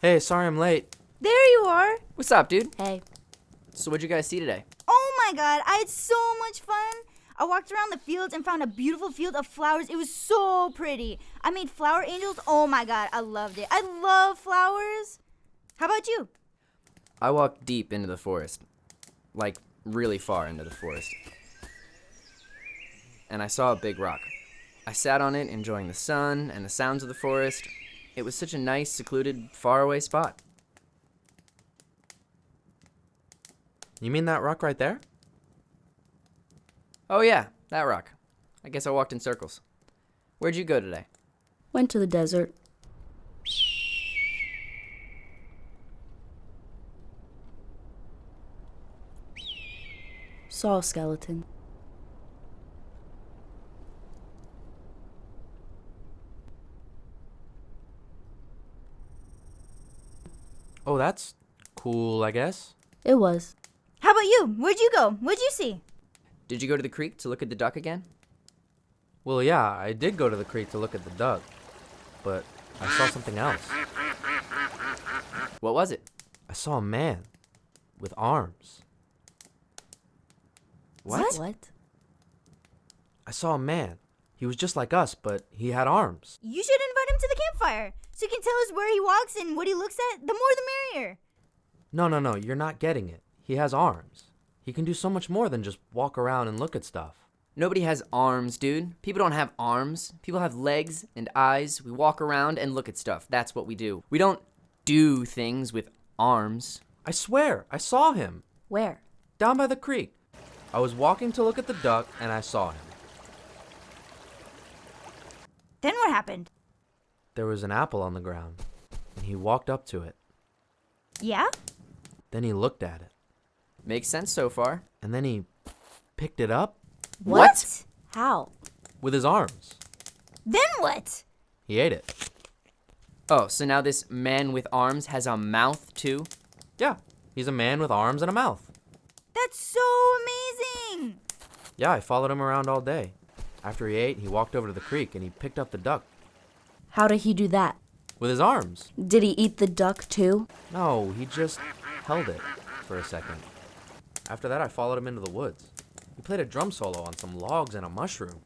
Hey, sorry I'm late. There you are. What's up, dude? Hey. So what'd you guys see today? Oh my god, I had so much fun. I walked around the fields and found a beautiful field of flowers. It was so pretty. I made flower angels. Oh my god, I loved it. I love flowers. How about you? I walked deep into the forest. Like, really far into the forest. And I saw a big rock. I sat on it, enjoying the sun and the sounds of the forest. It was such a nice, secluded, faraway spot. You mean that rock right there? Oh yeah, that rock. I guess I walked in circles. Where'd you go today? Went to the desert. Saw a skeleton. Oh, that's cool, I guess. It was. How about you? Where'd you go? What'd you see? Did you go to the creek to look at the duck again? Well, yeah, I did go to the creek to look at the duck, but I saw something else. What was it? I saw a man with arms. What? I saw a man. He was just like us, but he had arms. You should invite him to the campfire so he can tell us where he walks and what he looks at. The more the merrier. No, you're not getting it. He has arms. He can do so much more than just walk around and look at stuff. Nobody has arms, dude. People don't have arms. People have legs and eyes. We walk around and look at stuff. That's what we do. We don't do things with arms. I swear, I saw him. Where? Down by the creek. I was walking to look at the duck, and I saw him. Then what happened? There was an apple on the ground, and he walked up to it. Yeah? Then he looked at it, Makes sense so far. and then he picked it up What? How? with his arms. Then what? He ate it. Oh, so now this man with arms has a mouth too? Yeah, he's a man with arms and a mouth. That's so amazing. Yeah, I followed him around all day. After he ate, he walked over to the creek, and he picked up the duck How did he do that? with his arms. Did he eat the duck too? No, he just held it for a second. After that, I followed him into the woods. He played a drum solo on some logs and a mushroom.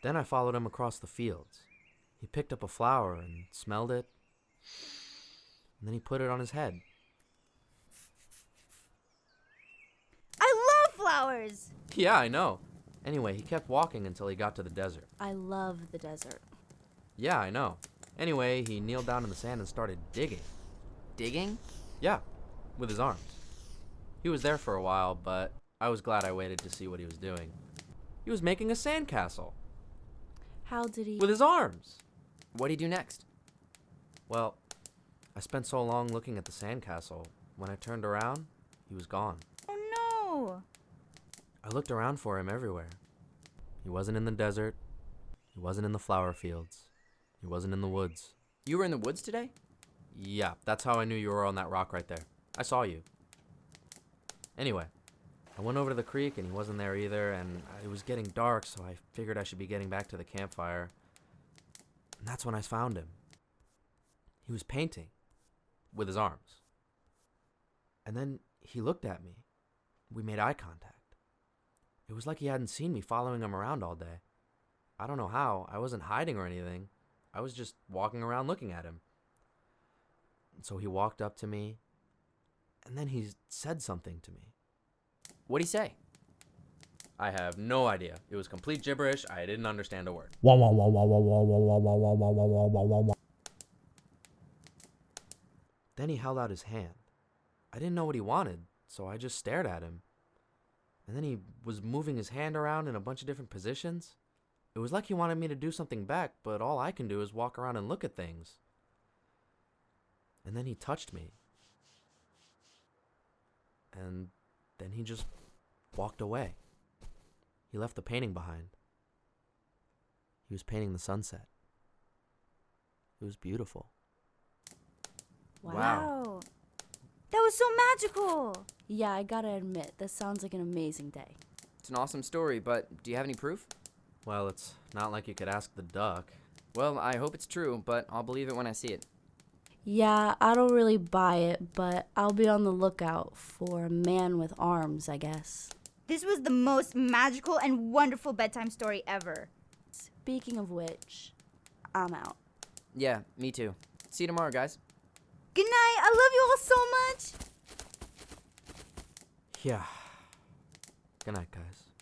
Then I followed him across the fields. He picked up a flower and smelled it, and then he put it on his head. I love flowers. Yeah, I know. Anyway, he kept walking until he got to the desert. I love the desert. Yeah, I know. Anyway, he kneeled down in the sand and started digging. Digging? Yeah, with his arms. He was there for a while, but I was glad I waited to see what he was doing. He was making a sandcastle How did he? with his arms. What'd he do next? Well, I spent so long looking at the sandcastle. When I turned around, he was gone. Oh no. I looked around for him everywhere. He wasn't in the desert. He wasn't in the flower fields. He wasn't in the woods. You were in the woods today? Yeah, that's how I knew you were on that rock right there. I saw you. Anyway, I went over to the creek and he wasn't there either, and it was getting dark, so I figured I should be getting back to the campfire. And that's when I found him. He was painting with his arms. And then he looked at me. We made eye contact. It was like he hadn't seen me following him around all day. I don't know how. I wasn't hiding or anything. I was just walking around looking at him. And so he walked up to me, and then he said something to me. What'd he say? I have no idea. It was complete gibberish. I didn't understand a word. Then he held out his hand. I didn't know what he wanted, so I just stared at him. And then he was moving his hand around in a bunch of different positions. It was like he wanted me to do something back, but all I can do is walk around and look at things. And then he touched me. And then he just walked away. He left the painting behind. He was painting the sunset. It was beautiful. Wow. That was so magical. Yeah, I gotta admit, this sounds like an amazing day. It's an awesome story, but do you have any proof? Well, it's not like you could ask the duck. Well, I hope it's true, but I'll believe it when I see it. Yeah, I don't really buy it, but I'll be on the lookout for a man with arms, I guess. This was the most magical and wonderful bedtime story ever. Speaking of which, I'm out. Yeah, me too. See you tomorrow, guys. Good night. I love you all so much. Yeah. Good night, guys.